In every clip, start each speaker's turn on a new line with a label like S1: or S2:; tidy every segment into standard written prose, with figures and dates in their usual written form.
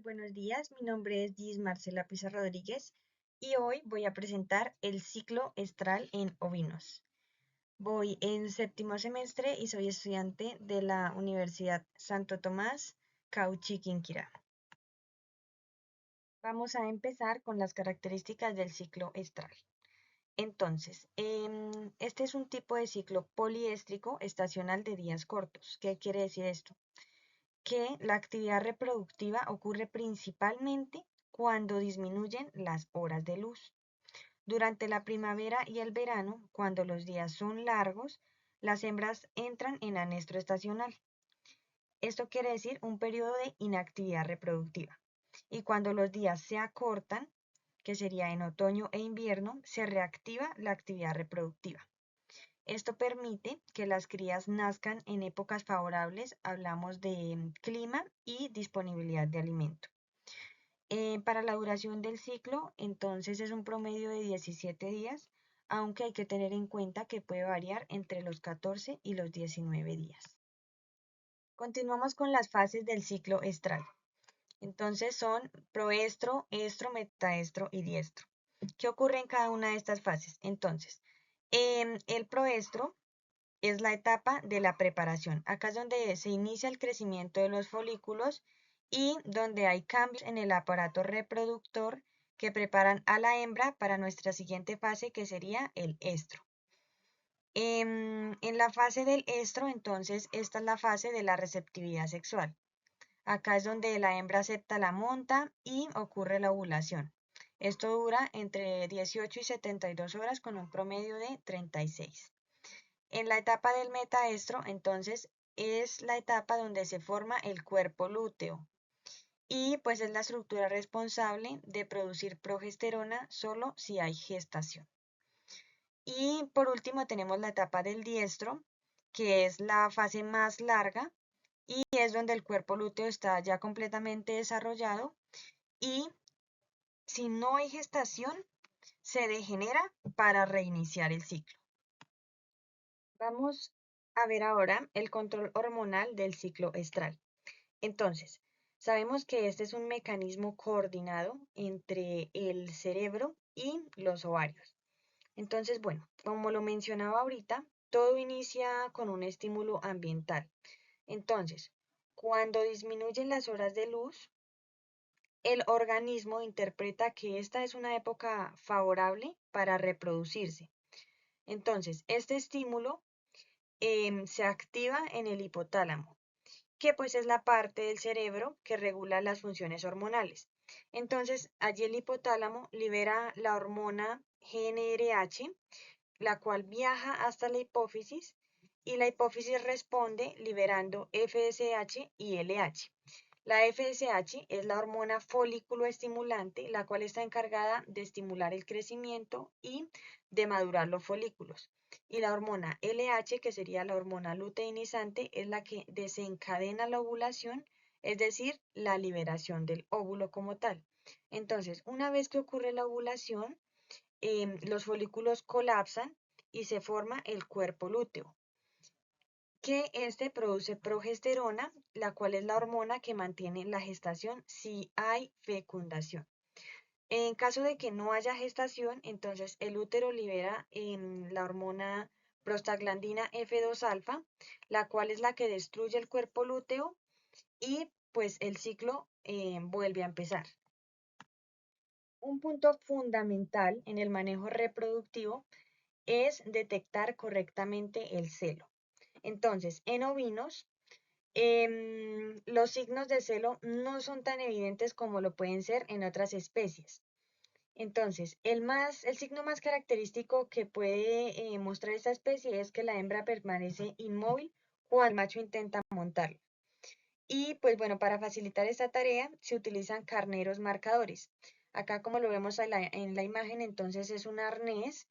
S1: Buenos días, mi nombre es Gis Marcela Pizarro Rodríguez y hoy voy a presentar el ciclo estral en ovinos. Voy en séptimo semestre y soy estudiante de la Universidad Santo Tomás, Cauchi, Quinquirá. Vamos a empezar con las características del ciclo estral. Entonces, este es un tipo de ciclo poliéstrico estacional de días cortos. ¿Qué quiere decir esto? Que la actividad reproductiva ocurre principalmente cuando disminuyen las horas de luz. Durante la primavera y el verano, cuando los días son largos, las hembras entran en anestro estacional. Esto quiere decir un periodo de inactividad reproductiva. Y cuando los días se acortan, que sería en otoño e invierno, se reactiva la actividad reproductiva. Esto permite que las crías nazcan en épocas favorables, hablamos de clima y disponibilidad de alimento. Para la duración del ciclo, entonces es un promedio de 17 días, aunque hay que tener en cuenta que puede variar entre los 14 y los 19 días. Continuamos con las fases del ciclo estral. Entonces son proestro, estro, metaestro y diestro. ¿Qué ocurre en cada una de estas fases? Entonces, el proestro es la etapa de la preparación. Acá es donde se inicia el crecimiento de los folículos y donde hay cambios en el aparato reproductor que preparan a la hembra para nuestra siguiente fase, que sería el estro. En la fase del estro, entonces, esta es la fase de la receptividad sexual. Acá es donde la hembra acepta la monta y ocurre la ovulación. Esto dura entre 18 y 72 horas con un promedio de 36. En la etapa del metaestro, entonces, es la etapa donde se forma el cuerpo lúteo y pues es la estructura responsable de producir progesterona solo si hay gestación. Y por último tenemos la etapa del diestro, que es la fase más larga y es donde el cuerpo lúteo está ya completamente desarrollado y si no hay gestación, se degenera para reiniciar el ciclo. Vamos a ver ahora el control hormonal del ciclo estral. Entonces, sabemos que este es un mecanismo coordinado entre el cerebro y los ovarios. Entonces, bueno, como lo mencionaba ahorita, todo inicia con un estímulo ambiental. Entonces, cuando disminuyen las horas de luz, el organismo interpreta que esta es una época favorable para reproducirse. Entonces, este estímulo se activa en el hipotálamo, que pues es la parte del cerebro que regula las funciones hormonales. Entonces, allí el hipotálamo libera la hormona GnRH, la cual viaja hasta la hipófisis y la hipófisis responde liberando FSH y LH. La FSH es la hormona folículo estimulante, la cual está encargada de estimular el crecimiento y de madurar los folículos. Y la hormona LH, que sería la hormona luteinizante, es la que desencadena la ovulación, es decir, la liberación del óvulo como tal. Entonces, una vez que ocurre la ovulación, los folículos colapsan y se forma el cuerpo lúteo, que este produce progesterona, la cual es la hormona que mantiene la gestación si hay fecundación. En caso de que no haya gestación, entonces el útero libera la hormona prostaglandina F2 alfa, la cual es la que destruye el cuerpo lúteo y pues el ciclo vuelve a empezar. Un punto fundamental en el manejo reproductivo es detectar correctamente el celo. Entonces, en ovinos, los signos de celo no son tan evidentes como lo pueden ser en otras especies. Entonces, el signo más característico que puede mostrar esta especie es que la hembra permanece inmóvil cuando el macho intenta montarlo. Y pues bueno, para facilitar esta tarea se utilizan carneros marcadores. Acá como lo vemos en la imagen, entonces es un arnés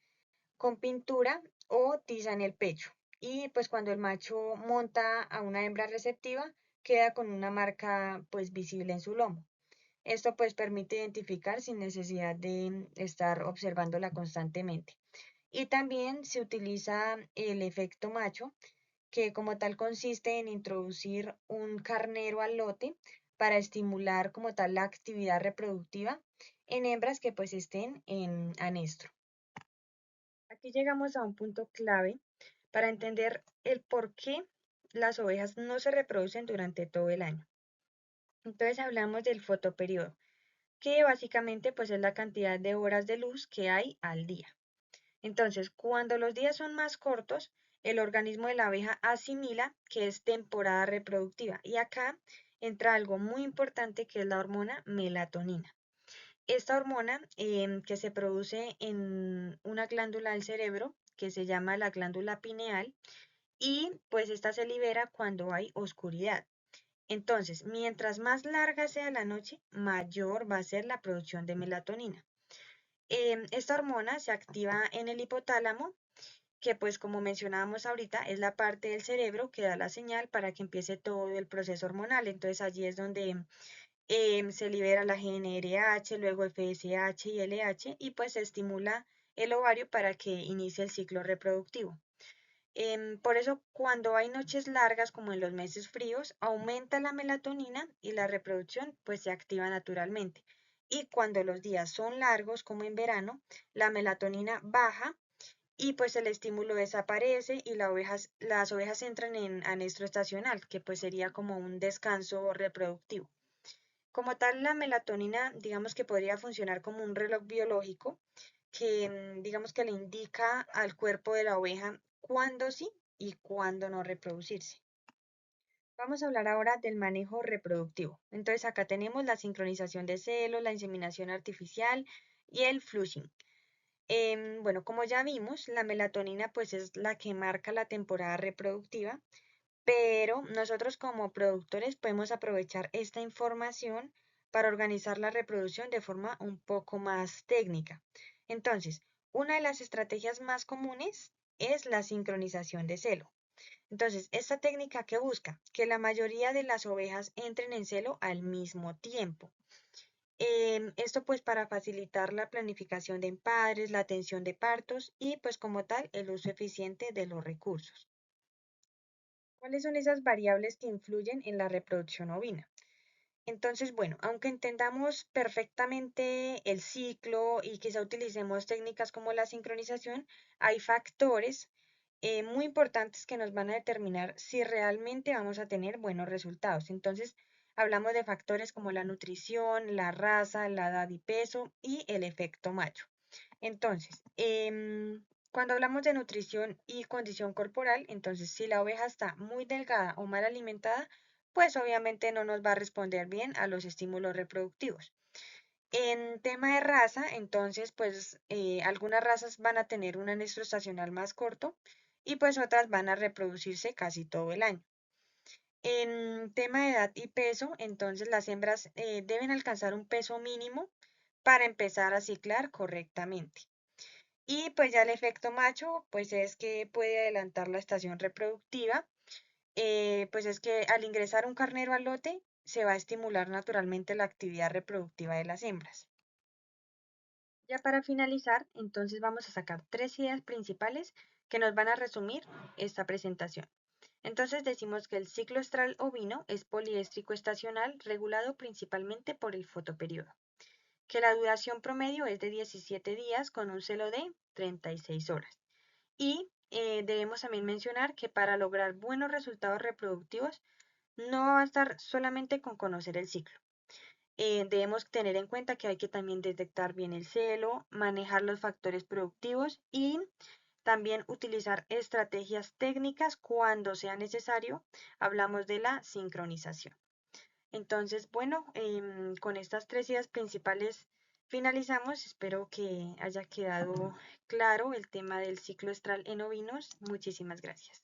S1: con pintura o tiza en el pecho. Y pues cuando el macho monta a una hembra receptiva, queda con una marca pues visible en su lomo. Esto pues permite identificar sin necesidad de estar observándola constantemente. Y también se utiliza el efecto macho, que como tal consiste en introducir un carnero al lote para estimular como tal la actividad reproductiva en hembras que pues estén en anestro. Aquí llegamos a un punto clave para entender el por qué las ovejas no se reproducen durante todo el año. Entonces hablamos del fotoperiodo, que básicamente pues es la cantidad de horas de luz que hay al día. Entonces, cuando los días son más cortos, el organismo de la abeja asimila que es temporada reproductiva. Y acá entra algo muy importante que es la hormona melatonina. Esta hormona que se produce en una glándula del cerebro que se llama la glándula pineal y pues esta se libera cuando hay oscuridad. Entonces, mientras más larga sea la noche, mayor va a ser la producción de melatonina. Esta hormona se activa en el hipotálamo, que pues como mencionábamos ahorita, es la parte del cerebro que da la señal para que empiece todo el proceso hormonal. Entonces allí es donde se libera la GnRH, luego FSH y LH y pues se estimula el ovario para que inicie el ciclo reproductivo. Por eso cuando hay noches largas como en los meses fríos, aumenta la melatonina y la reproducción pues se activa naturalmente. Y cuando los días son largos como en verano, la melatonina baja y pues el estímulo desaparece y las ovejas entran en anestro estacional, que pues sería como un descanso reproductivo. Como tal, la melatonina, digamos que podría funcionar como un reloj biológico que, digamos que le indica al cuerpo de la oveja cuándo sí y cuándo no reproducirse. Vamos a hablar ahora del manejo reproductivo. Entonces acá tenemos la sincronización de celos, la inseminación artificial y el flushing. Bueno, como ya vimos, la melatonina pues es la que marca la temporada reproductiva, pero nosotros como productores podemos aprovechar esta información para organizar la reproducción de forma un poco más técnica. Entonces, una de las estrategias más comunes es la sincronización de celo. Entonces, esta técnica que busca que la mayoría de las ovejas entren en celo al mismo tiempo. Esto pues para facilitar la planificación de empadres, la atención de partos y pues como tal el uso eficiente de los recursos. ¿Cuáles son esas variables que influyen en la reproducción ovina? Entonces, bueno, aunque entendamos perfectamente el ciclo y quizá utilicemos técnicas como la sincronización, hay factores muy importantes que nos van a determinar si realmente vamos a tener buenos resultados. Entonces, hablamos de factores como la nutrición, la raza, la edad y peso y el efecto macho. Entonces, cuando hablamos de nutrición y condición corporal, entonces si la oveja está muy delgada o mal alimentada, pues obviamente no nos va a responder bien a los estímulos reproductivos. En tema de raza, entonces pues algunas razas van a tener un anestro estacional más corto y pues otras van a reproducirse casi todo el año. En tema de edad y peso, entonces las hembras deben alcanzar un peso mínimo para empezar a ciclar correctamente. Y pues ya el efecto macho, pues es que puede adelantar la estación reproductiva, pues es que al ingresar un carnero al lote se va a estimular naturalmente la actividad reproductiva de las hembras. Ya para finalizar, entonces vamos a sacar tres ideas principales que nos van a resumir esta presentación. Entonces decimos que el ciclo estral ovino es poliéstrico estacional regulado principalmente por el fotoperiodo, que la duración promedio es de 17 días con un celo de 36 horas. Y debemos también mencionar que para lograr buenos resultados reproductivos no va a bastar solamente con conocer el ciclo. Debemos tener en cuenta que hay que también detectar bien el celo, manejar los factores productivos y también utilizar estrategias técnicas cuando sea necesario. Hablamos de la sincronización. Entonces, bueno, con estas tres ideas principales finalizamos. Espero que haya quedado claro el tema del ciclo estral en ovinos. Muchísimas gracias.